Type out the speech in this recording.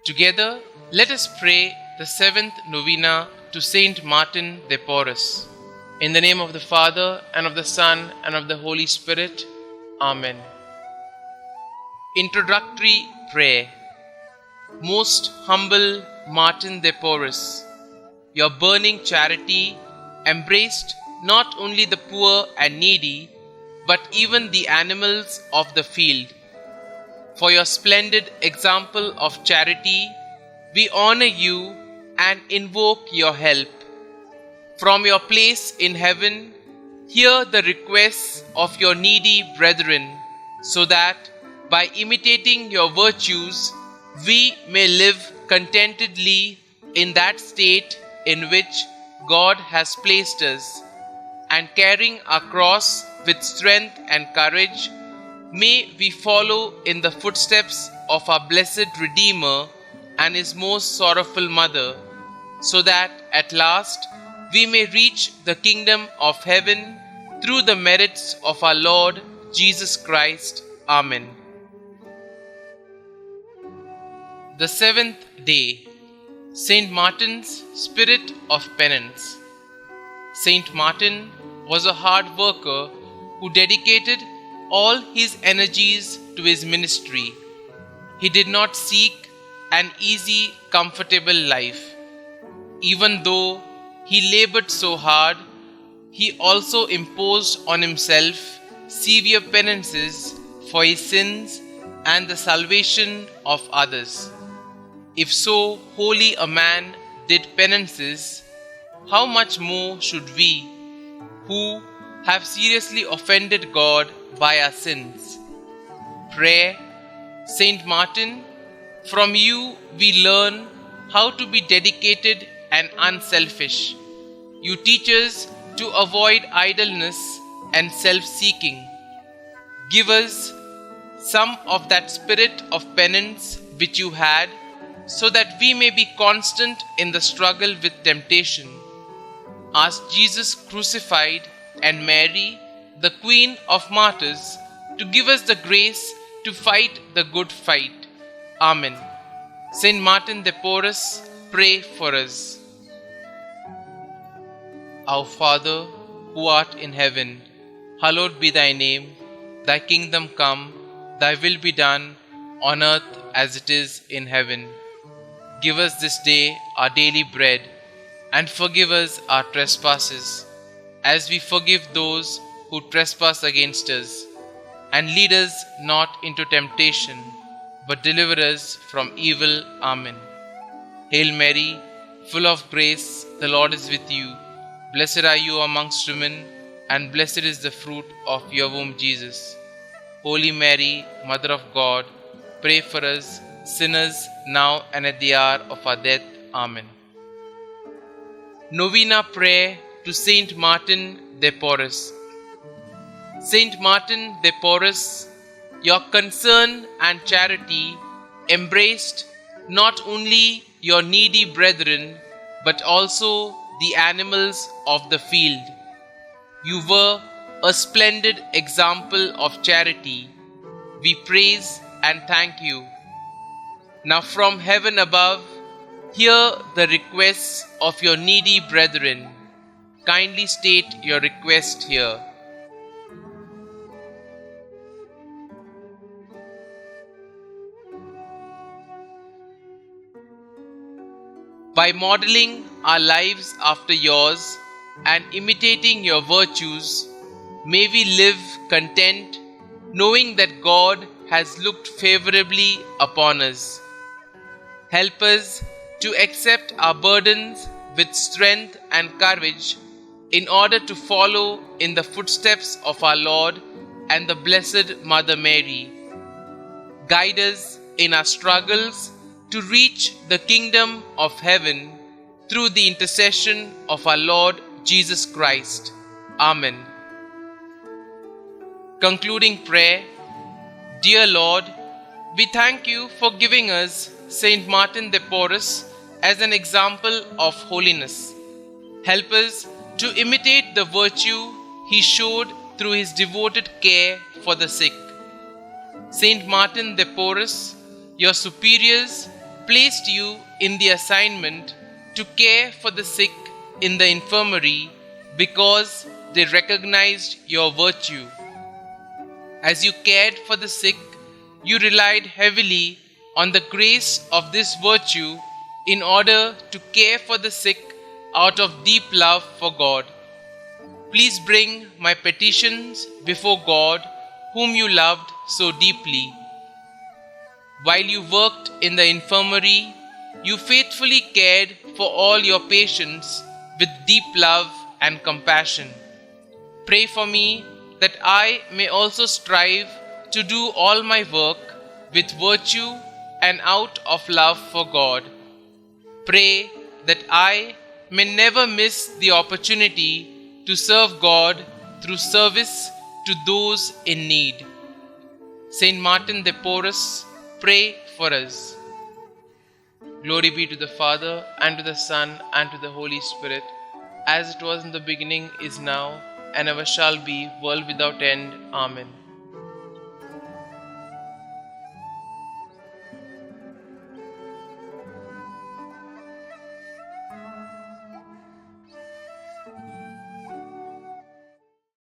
Together, let us pray the seventh novena to Saint Martin de Porres. In the name of the Father, and of the Son, and of the Holy Spirit. Amen. Introductory Prayer. Most humble Martin de Porres, your burning charity embraced not only the poor and needy, but even the animals of the field. For your splendid example of charity, we honor you and invoke your help. From your place in heaven, hear the requests of your needy brethren, so that, by imitating your virtues, we may live contentedly in that state in which God has placed us, and carrying our cross with strength and courage, may we follow in the footsteps of our blessed Redeemer and his most sorrowful mother, so that at last we may reach the kingdom of heaven through the merits of our Lord Jesus Christ. Amen. The seventh day, Saint Martin's Spirit of Penance. Saint Martin was a hard worker who dedicated all his energies to his ministry. He did not seek an easy, comfortable life. Even though he labored so hard, he also imposed on himself severe penances for his sins and the salvation of others. If so holy a man did penances, how much more should we, who have seriously offended God by our sins? Prayer. Saint Martin, from you we learn how to be dedicated and unselfish. You teach us to avoid idleness and self-seeking. Give us some of that spirit of penance which you had, so that we may be constant in the struggle with temptation. Ask Jesus crucified and Mary, the Queen of Martyrs, to give us the grace to fight the good fight. Amen. Saint Martin de Porres, pray for us. Our Father, who art in heaven, hallowed be thy name. Thy kingdom come, thy will be done, on earth as it is in heaven. Give us this day our daily bread, and forgive us our trespasses, as we forgive those who trespass against us. And lead us not into temptation, but deliver us from evil. Amen. Hail Mary, full of grace, the Lord is with you. Blessed are you amongst women, and blessed is the fruit of your womb, Jesus. Holy Mary, Mother of God, pray for us sinners, now and at the hour of our death. Amen. Novena Prayer to Saint Martin de Porres. Saint Martin de Porres, your concern and charity embraced not only your needy brethren, but also the animals of the field. You were a splendid example of charity. We praise and thank you. Now from heaven above, hear the requests of your needy brethren. Kindly state your request here. By modeling our lives after yours and imitating your virtues, may we live content, knowing that God has looked favorably upon us. Help us to accept our burdens with strength and courage, in order to follow in the footsteps of our Lord and the Blessed Mother Mary. Guide us in our struggles to reach the kingdom of heaven through the intercession of our Lord Jesus Christ. Amen. Concluding prayer. Dear Lord, we thank you for giving us Saint Martin de Porres as an example of holiness. Help us to imitate the virtue he showed through his devoted care for the sick. Saint Martin de Porres, your superiors placed you in the assignment to care for the sick in the infirmary because they recognized your virtue. As you cared for the sick, you relied heavily on the grace of this virtue in order to care for the sick out of deep love for God. Please bring my petitions before God, whom you loved so deeply. While you worked in the infirmary, you faithfully cared for all your patients with deep love and compassion. Pray for me that I may also strive to do all my work with virtue and out of love for God. Pray that I may never miss the opportunity to serve God through service to those in need. Saint Martin de Porres, pray for us. Glory be to the Father, and to the Son, and to the Holy Spirit, as it was in the beginning, is now, and ever shall be, world without end. Amen.